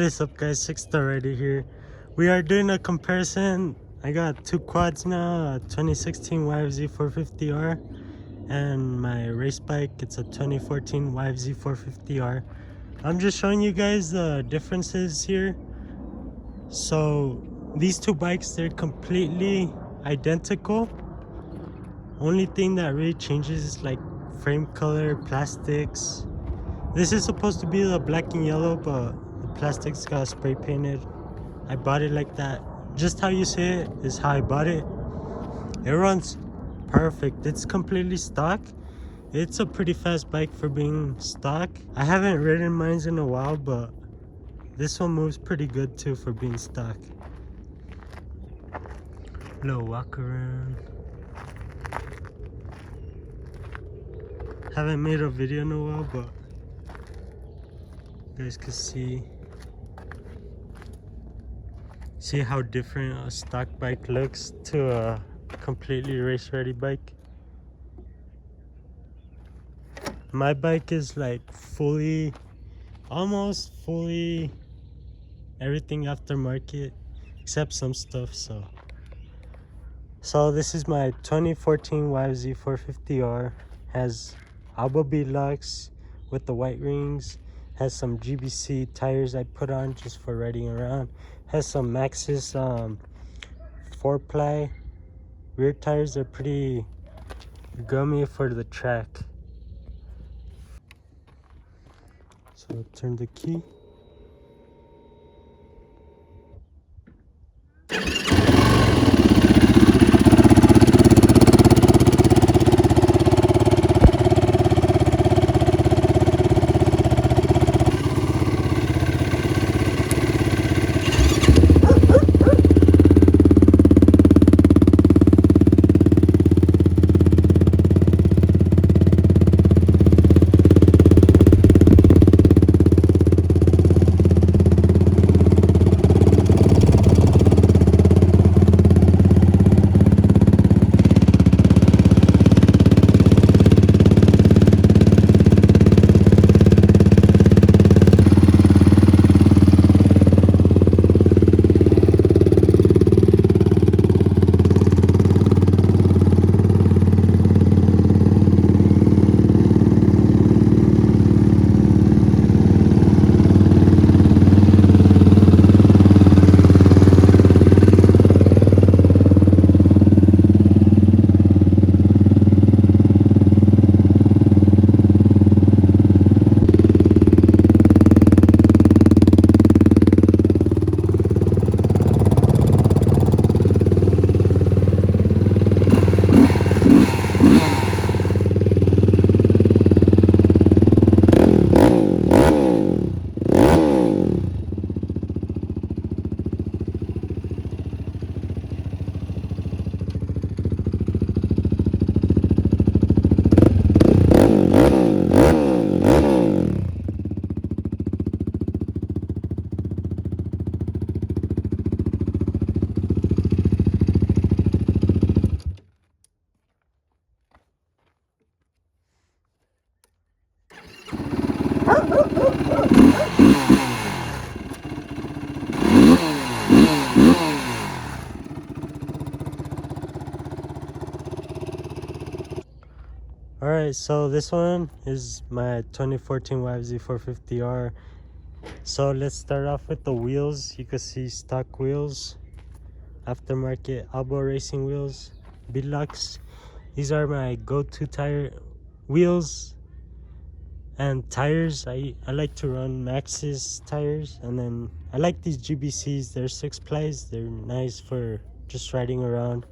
What is up, guys? Sixth already here. We are doing a comparison. I got two quads now, a 2016 yfz450r and my race bike. It's a 2014 yfz450r. I'm just showing you guys the differences here. So these two bikes, they're completely identical. Only thing that really changes is like frame color, plastics. This is supposed to be the black and yellow, but the plastics got spray painted. I bought it like that. Just how you see it is how I bought it. It runs perfect. It's completely stock. It's a pretty fast bike for being stock. I haven't ridden mine in a while, but this one moves pretty good too for being stock. Little walk around. Haven't made a video in a while, but you guys can see how different a stock bike looks to a completely race ready bike. My bike is like almost fully everything aftermarket except some stuff. So this is my 2014 yfz450r. Has elbow bead locks with the white rings. Has some GBC tires I put on just for riding around. Has some Maxxis 4-ply rear tires. They're pretty gummy for the track. So turn the key. Alright, so this one is my 2014 yfz450r. So let's start off with the wheels. You can see stock wheels, aftermarket elbow racing wheels, beadlocks. These are my go-to tire wheels and tires. I like to run Maxxis tires, and then I like these GBCs. They're 6-plies. They're nice for just riding around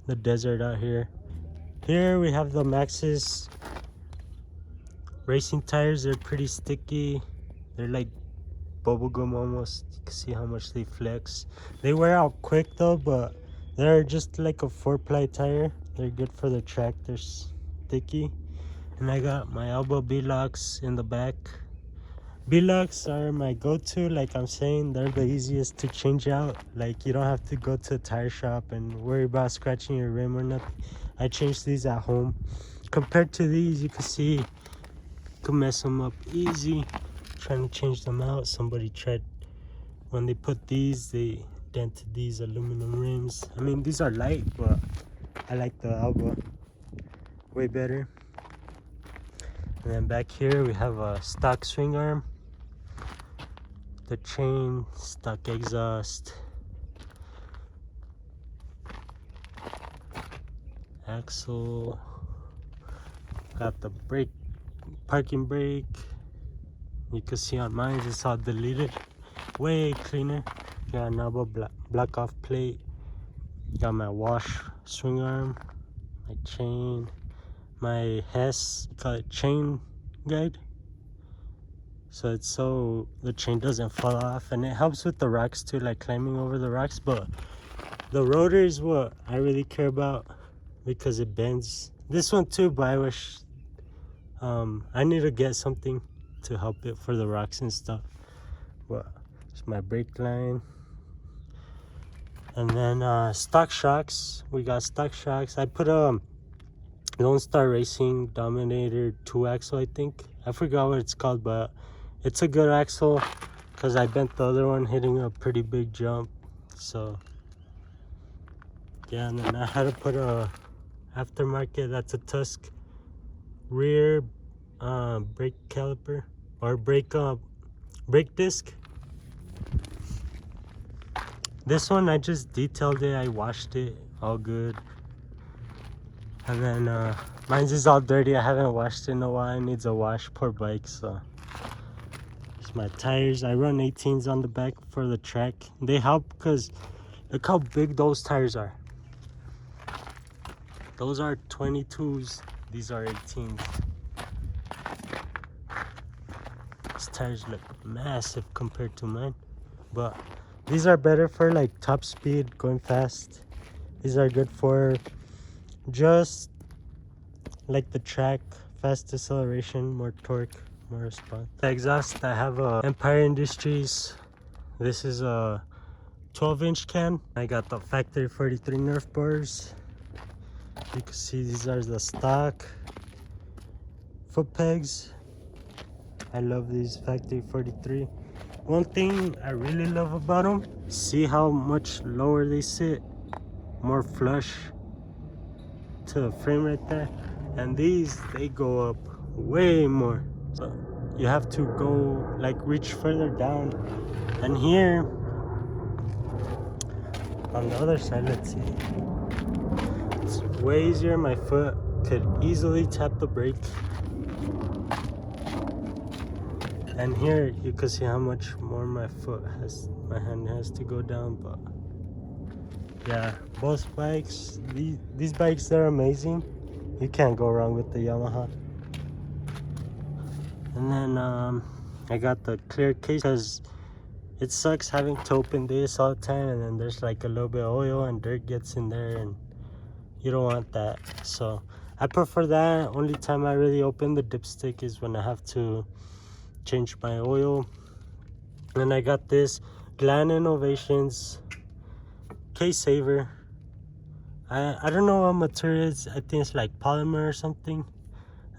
the desert out here. Here we have the Maxxis racing tires. They're pretty sticky. They're like bubblegum almost. You can see how much they flex. They wear out quick though, but they're just like a 4-ply tire. They're good for the track. They're sticky. And I got my elbow beadlocks in the back. Beadlocks are my go-to. Like I'm saying, they're the easiest to change out. Like you don't have to go to a tire shop and worry about scratching your rim or nothing. I changed these at home. Compared to these, you can see you can mess them up easy trying to change them out. Somebody tried when they put these, they dented these aluminum rims. I mean, these are light, but I like the Alba way better. And then back here we have a stock swing arm, the chain, stock exhaust, axle, got the brake, parking brake. You can see on mine it's all deleted, way cleaner. Got another black off plate, got my wash swing arm, my chain, my Hess, call it chain guide, so it's so the chain doesn't fall off, and it helps with the rocks too, like climbing over the rocks. But the rotor is what I really care about because it bends. This one too, but I wish I need to get something to help it for the rocks and stuff. But it's my brake line. And then stock shocks, we got stock shocks. I put a Lone Star Racing Dominator 2 axle, I think. I forgot what it's called, but it's a good axle because I bent the other one hitting a pretty big jump. So yeah, and then I had to put a aftermarket, that's a Tusk rear brake caliper or brake disc. This one I just detailed it, I washed it, all good. And then mine's is all dirty, I haven't washed it in a while, it needs a wash, poor bike. So it's my tires, I run 18s on the back for the track. They help because look how big those tires are. Those are 22s, these are 18s. These tires look massive compared to mine, but these are better for like top speed, going fast. These are good for just like the track, fast acceleration, more torque, more response. The exhaust, I have a Empire Industries. This is a 12-inch can. I got the factory 43 Nerf bars. You can see these are the stock foot pegs. I love these factory 43. One thing I really love about them, see how much lower they sit, more flush to the frame right there. And these, they go up way more, so you have to go like reach further down. And here on the other side, let's see, it's way easier. My foot could easily tap the brake. And here you can see how much more my hand has to go down. But yeah, both bikes, these bikes, they're amazing. You can't go wrong with the Yamaha. And then I got the clear case because it sucks having to open this all the time, and then there's like a little bit of oil and dirt gets in there, and you don't want that. So I prefer that. Only time I really open the dipstick is when I have to change my oil. And I got this Glan Innovations case saver. I don't know what material it is. I think it's like polymer or something,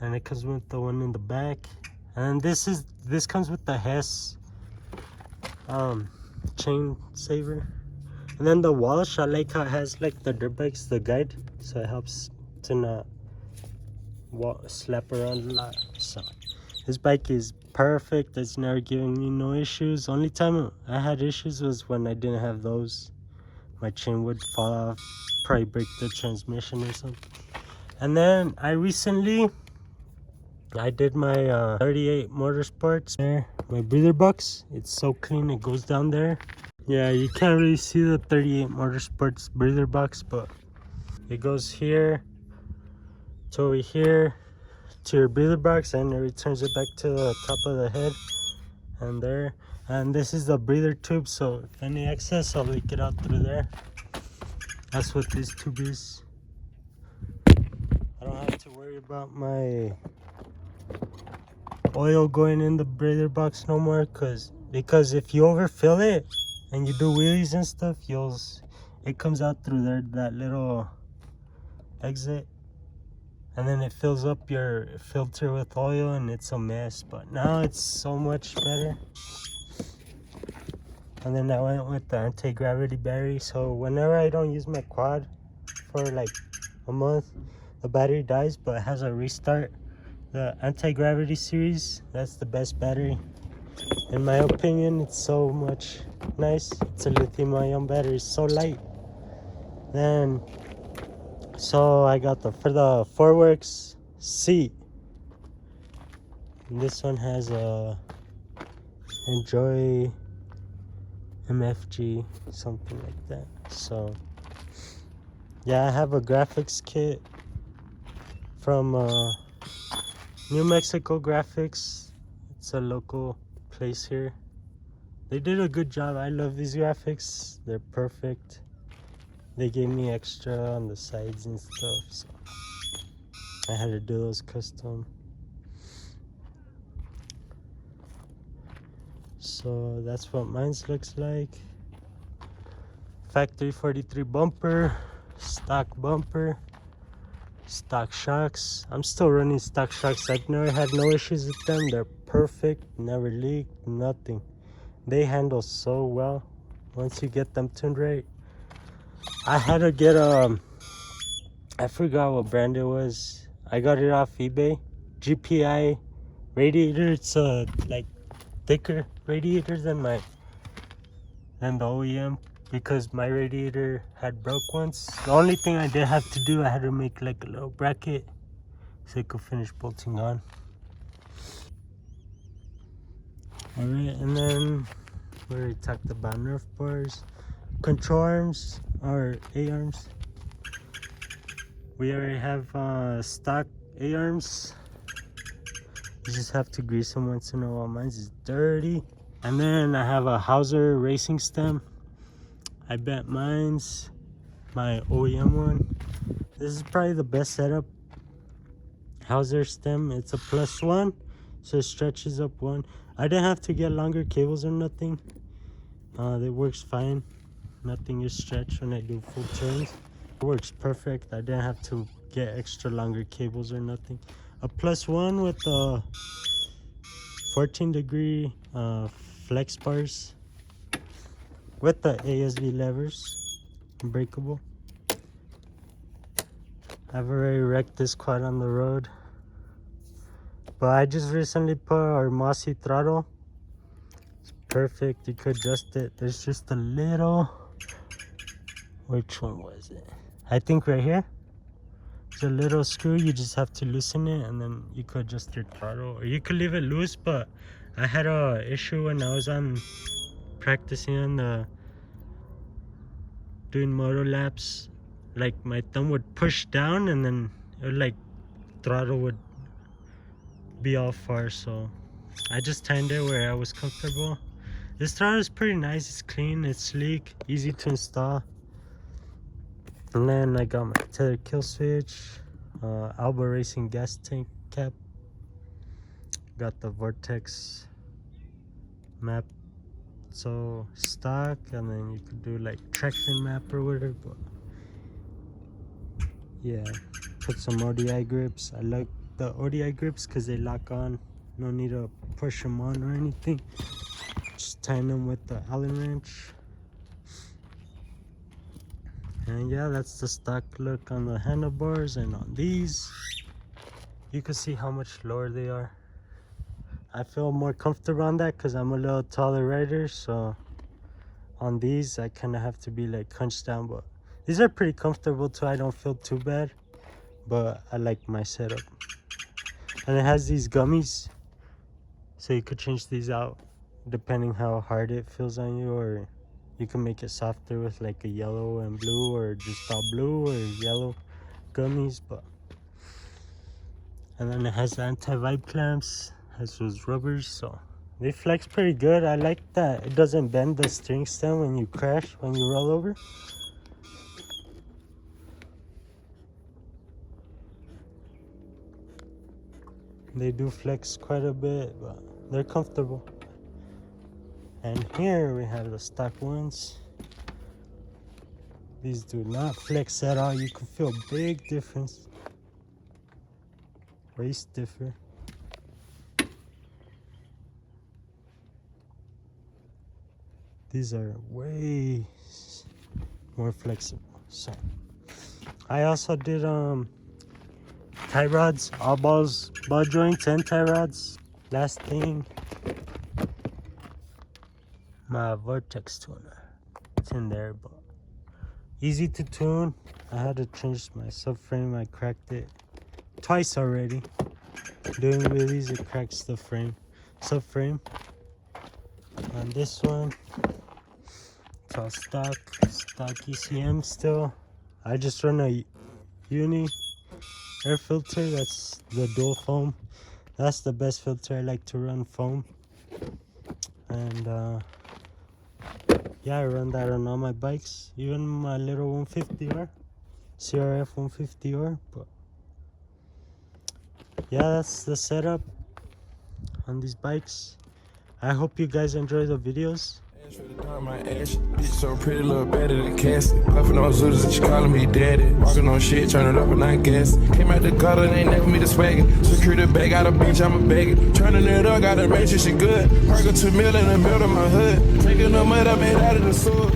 and it comes with the one in the back. And this comes with the Hess chain saver. And then the wash, I like how it has like the dirt bikes, the guide, so it helps to not slap around a lot. So this bike is perfect. It's never giving me no issues. Only time I had issues was when I didn't have those. My chain would fall off, probably break the transmission or something. And then I did my 38 Motorsports there, my breather box. It's so clean, it goes down there. Yeah, you can't really see the 38 Motorsports breather box, but it goes here to over here to your breather box, and it returns it back to the top of the head and there. And this is the breather tube, so if any excess, I'll leak it out through there. That's what this tube is. I don't have to worry about my oil going in the breather box no more, because if you overfill it and you do wheelies and stuff, it comes out through there, that little exit, and then it fills up your filter with oil, and it's a mess. But now it's so much better. And then I went with the anti-gravity battery, so whenever I don't use my quad for like a month, the battery dies, but it has a restart. The anti-gravity series, that's the best battery in my opinion. It's so much nice. It's a lithium-ion battery, it's so light. Then so I got for the Foreworks seat. And this one has a Enjoy MFG, something like that. So yeah, I have a graphics kit from New Mexico Graphics. It's a local place here. They did a good job. I love these graphics. They're perfect. They gave me extra on the sides and stuff, so I had to do those custom. So that's what mine looks like. Factory 43 bumper, stock bumper, stock shocks. I'm still running stock shocks. I've never had no issues with them. They're perfect, never leaked, nothing. They handle so well once you get them tuned right. I had to get I forgot what brand it was. I got it off eBay. GPI radiator. It's like thicker radiator than the OEM, because my radiator had broke once. The only thing I did have to do, I had to make like a little bracket so it could finish bolting on. Alright, and then we already talked about Nerf bars. Control arms or A-arms. We already have stock A-arms. You just have to grease them once in a while. Mine's is dirty. And then I have a Hauser racing stem. I bet mine's my OEM one. This is probably the best setup. Hauser stem. It's a +1, so it stretches up one. I didn't have to get longer cables or nothing. It works fine. Nothing is stretched when I do full turns. It works perfect. I didn't have to get extra longer cables or nothing. A +1 with 14-degree flex bars with the ASV levers, breakable. I've already wrecked this quad on the road, but I just recently put our Mossy throttle. It's perfect. You could adjust it. There's just a little, which one was it? I think right here. It's a little screw. You just have to loosen it, and then you could adjust your throttle, or you could leave it loose. But I had a issue when I was practicing on doing moto laps. Like my thumb would push down, and then it would, like, throttle would be all far. So I just timed it where I was comfortable. This throttle is pretty nice. It's clean, it's sleek, easy to install. And then I got my tether kill switch, Alba Racing gas tank cap, got the Vortex map, so stock, and then you could do like traction map or whatever. But yeah, put some ODI grips. I like the ODI grips because they lock on. No need to push them on or anything. Just tighten them with the Allen wrench. And yeah, that's the stock look on the handlebars. And on these, you can see how much lower they are. I feel more comfortable on that because I'm a little taller rider, so on these I kind of have to be like hunched down, but these are pretty comfortable too. I don't feel too bad, but I like my setup. And it has these gummies, so you could change these out depending how hard it feels on you, or you can make it softer with like a yellow and blue, or just all blue or yellow gummies. But and then it has the anti-vibe clamps, has those rubbers, so they flex pretty good. I like that it doesn't bend the steering stem when you crash, when you roll over. They do flex quite a bit, but they're comfortable. And here we have the stock ones. These do not flex at all. You can feel a big difference. Way stiffer. These are way more flexible. So I also did tie rods, all ball joints and tie rods. Last thing, my vortex tuner. It's in there, but easy to tune. I had to change my subframe. I cracked it twice already. Doing wheelies, it cracks the subframe. On this one, it's all stock ECM still. I just run a uni air filter. That's the dual foam. That's the best filter. I like to run foam. And yeah, I run that on all my bikes, even my little 150R, CRF 150R. But yeah, that's the setup on these bikes. I hope you guys enjoy the videos. My ass, bitch so pretty, look better than Cassie. Puffin' on Zooters and she calling me daddy. Walking on shit, turn it up and I gas. Came out the gutter, they never me the swaggin'. Security bag, got a bitch, I'm a baggin'. Turning it up, gotta make sure she good. Park a 2 mil in the middle of my hood. Taking the mud I made out of the sewer.